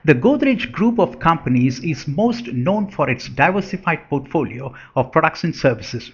The Godrej Group of companies is most known for its diversified portfolio of products and services.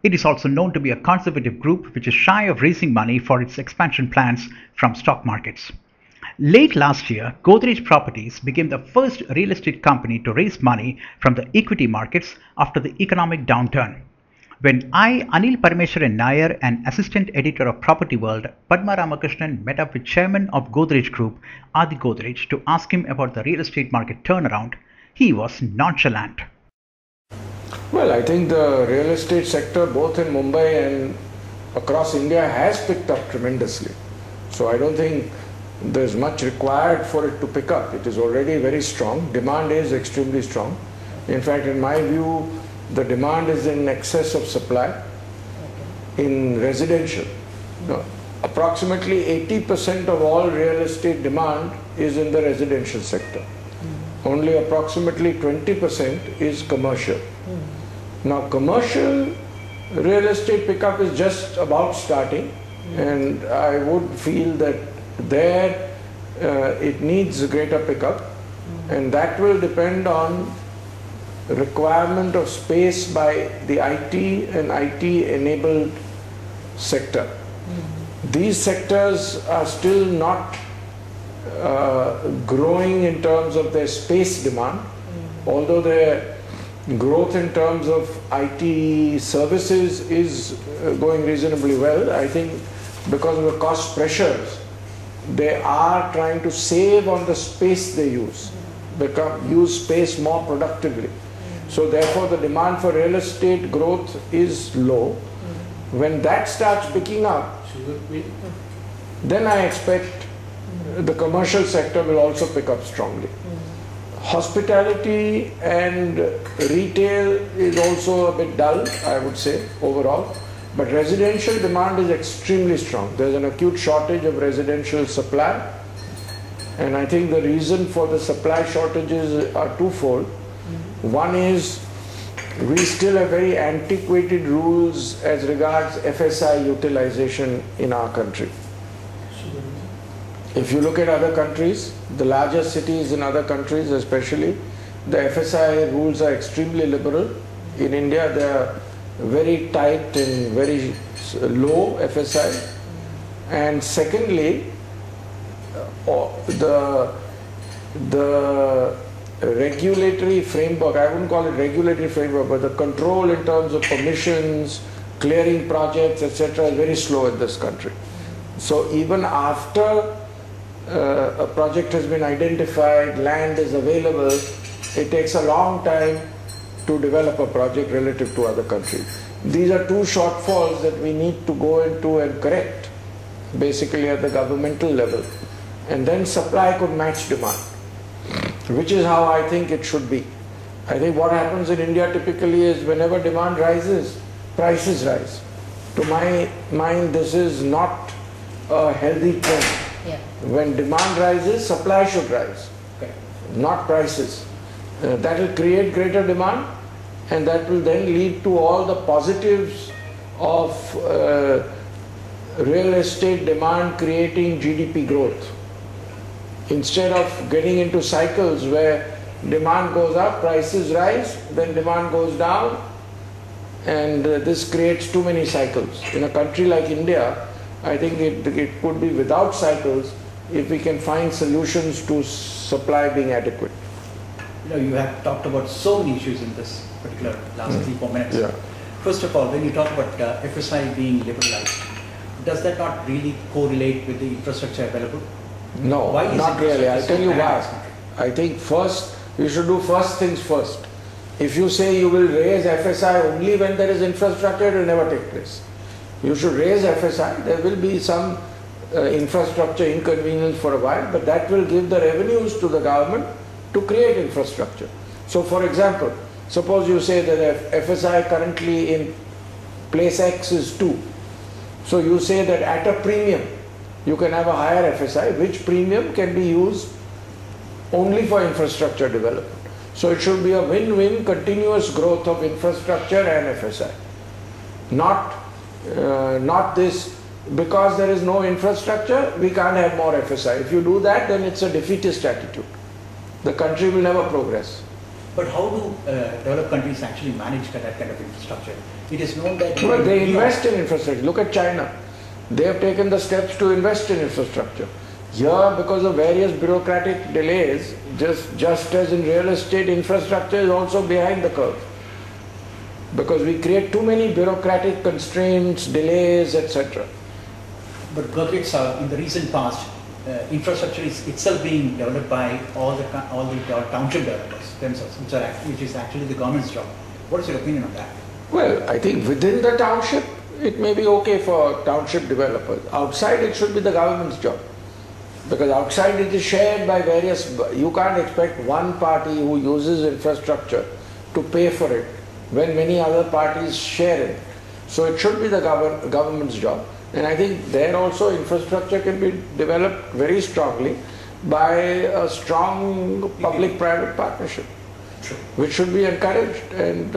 It is also known to be a conservative group which is shy of raising money for its expansion plans from stock markets. Late last year, Godrej Properties became the first real estate company to raise money from the equity markets after the economic downturn. When I, Anil Parameswaran Nair, an assistant editor of Property World, Padma Ramakrishnan met up with chairman of Godrej Group, Adi Godrej, to ask him about the real estate market turnaround, he was nonchalant. Well, I think the real estate sector both in Mumbai and across India has picked up tremendously. So I don't think there's much required for it to pick up. It is already very strong. Demand is extremely strong. In fact, in my view, the demand is in excess of supply in residential. No, approximately 80% of all real estate demand is in the residential sector. Only approximately 20% is commercial. Now, commercial real estate pickup is just about starting, and I would feel that there it needs a greater pickup, and that will depend on requirement of space by the IT and IT enabled sector. These sectors are still not growing in terms of their space demand, although their growth in terms of IT services is going reasonably well. I think because of the cost pressures, they are trying to save on the space they use, use space more productively. So therefore the demand for real estate growth is low. When that starts picking up, then I expect the commercial sector will also pick up strongly. Hospitality and retail is also a bit dull, I would say, overall. But residential demand is extremely strong. There's an acute shortage of residential supply. And I think the reason for the supply shortages are twofold. One is we still have very antiquated rules as regards FSI utilization in our country. If you look at other countries, the larger cities in other countries especially, the FSI rules are extremely liberal. In India they are very tight and very low FSI. And secondly, the regulatory framework, I wouldn't call it regulatory framework, but the control in terms of permissions, clearing projects, etc. is very slow in this country. So even after a project has been identified, land is available, it takes a long time to develop a project relative to other countries. These are two shortfalls that we need to go into and correct, basically at the governmental level. And then supply could match demand, which is how I think it should be. I think what happens in India typically is whenever demand rises, prices rise. To my mind, this is not a healthy trend. Yeah. When demand rises, supply should rise, not prices. That will create greater demand, and that will then lead to all the positives of real estate demand creating GDP growth. Instead of getting into cycles where demand goes up, prices rise, then demand goes down, and this creates too many cycles. In a country like India, I think it could be without cycles if we can find solutions to supply being adequate. You know, you have talked about so many issues in this particular last 3-4 minutes. Yeah. First of all, when you talk about FSI being liberalized, does that not really correlate with the infrastructure available? No, not really. I'll tell you why. I think first, you should do first things first. If you say you will raise FSI only when there is infrastructure, it will never take place. You should raise FSI. There will be some infrastructure inconvenience for a while, but that will give the revenues to the government to create infrastructure. So for example, suppose you say that FSI currently in place X is 2. So you say that at a premium, you can have a higher FSI, which premium can be used only for infrastructure development. So it should be a win-win continuous growth of infrastructure and FSI. Not this, because there is no infrastructure, we can't have more FSI. If you do that, then it's a defeatist attitude. the country will never progress. But how do developed countries actually manage that kind of infrastructure? It is known that... Well, they invest in infrastructure. Look at China. They have taken the steps to invest in infrastructure. Here, because of various bureaucratic delays, just as in real estate, infrastructure is also behind the curve. Because we create too many bureaucratic constraints, delays, etc. But Godrej, in the recent past, infrastructure is itself being developed by all the township developers themselves, which is actually the government's job. What is your opinion on that? Well, I think within the township, it may be okay for township developers. Outside, it should be the government's job. Because outside it is shared by various... You can't expect one party who uses infrastructure to pay for it when many other parties share it. So it should be the government's job. And I think there also infrastructure can be developed very strongly by a strong public-private partnership, which should be encouraged. And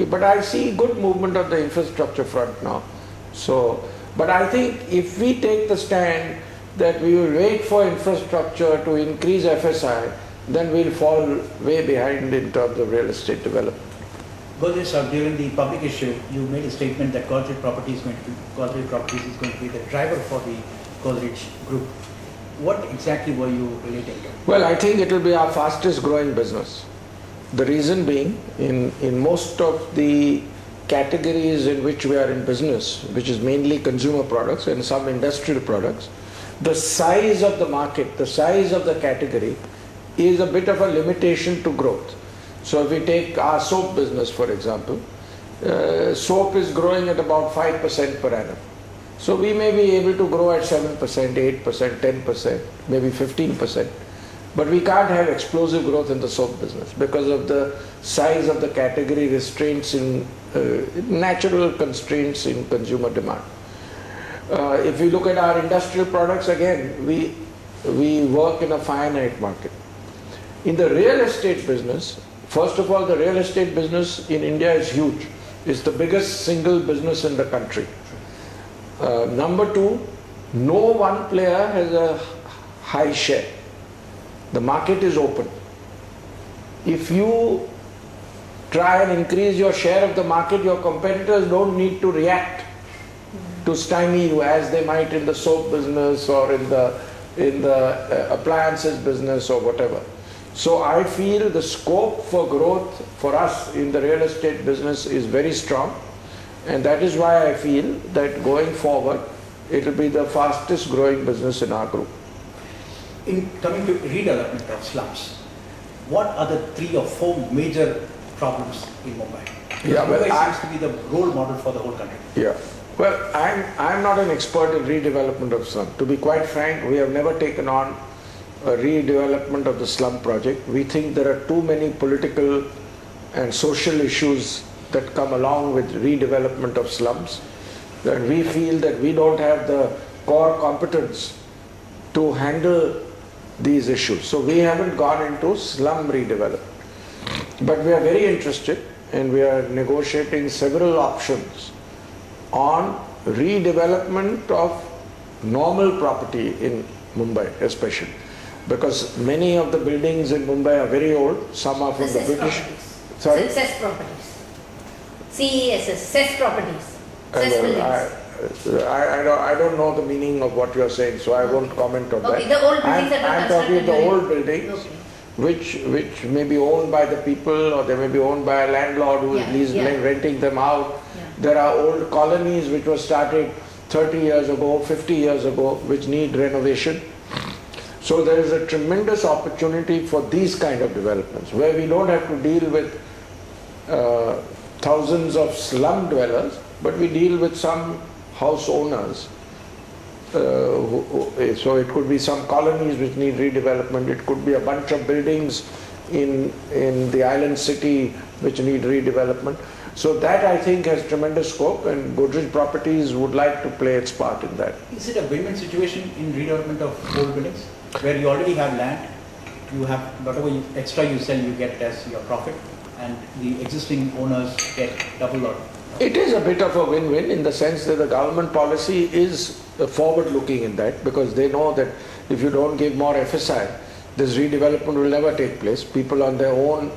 but I see good movement on the infrastructure front now. So, but I think if we take the stand that we will wait for infrastructure to increase FSI, then we'll fall way behind in terms of real estate development. Godrej sir, during the public issue, you made a statement that Godrej Properties is going to be the driver for the Godrej Group. What exactly were you relating to? Well, I think it will be our fastest growing business. The reason being, in most of the categories in which we are in business, which is mainly consumer products and some industrial products, the size of the market, the size of the category is a bit of a limitation to growth. So if we take our soap business, for example, soap is growing at about 5% per annum. So we may be able to grow at 7%, 8%, 10%, maybe 15%. But we can't have explosive growth in the soap business because of the size of the category, restraints in natural constraints in consumer demand. If we look at our industrial products, again, we work in a finite market. In the real estate business, first of all, the real estate business in India is huge. It's the biggest single business in the country. Number two, no one player has a high share. The market is open. If you try and increase your share of the market, your competitors don't need to react to stymie you as they might in the soap business or in the appliances business or whatever. So I feel the scope for growth for us in the real estate business is very strong, and that is why I feel that going forward it will be the fastest growing business in our group. In coming to redevelopment of slums, what are the 3 or 4 major problems in Mumbai? Yeah, well, Mumbai seems to be the role model for the whole country. Yeah. Well, I'm not an expert in redevelopment of slum. To be quite frank, we have never taken on a redevelopment of the slum project. We think there are too many political and social issues that come along with redevelopment of slums, that we feel that we don't have the core competence to handle these issues. So we haven't gone into slum redevelopment. But we are very interested and we are negotiating several options on redevelopment of normal property in Mumbai especially. Because many of the buildings in Mumbai are very old, some are from the British. Properties. Sorry? Cess properties. CESS, cess properties. Cess buildings. I don't know the meaning of what you are saying, so I won't comment on that. The old buildings that I'm talking of the old buildings, which may be owned by the people or they may be owned by a landlord who is renting them out. Yeah. There are old colonies which were started 30 years ago, 50 years ago, which need renovation. So there is a tremendous opportunity for these kind of developments where we don't have to deal with thousands of slum dwellers, but we deal with some house owners. So it could be some colonies which need redevelopment, it could be a bunch of buildings in the island city which need redevelopment. So that I think has tremendous scope, and Godrej Properties would like to play its part in that. Is it a win-win situation in redevelopment of old buildings, where you already have land, you have whatever extra you sell, you get as your profit, and the existing owners get double or? It is a bit of a win-win in the sense that the government policy is forward-looking in that, because they know that if you don't give more FSI, this redevelopment will never take place. People on their own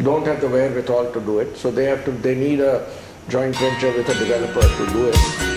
don't have the wherewithal to do it, so they need a joint venture with a developer to do it.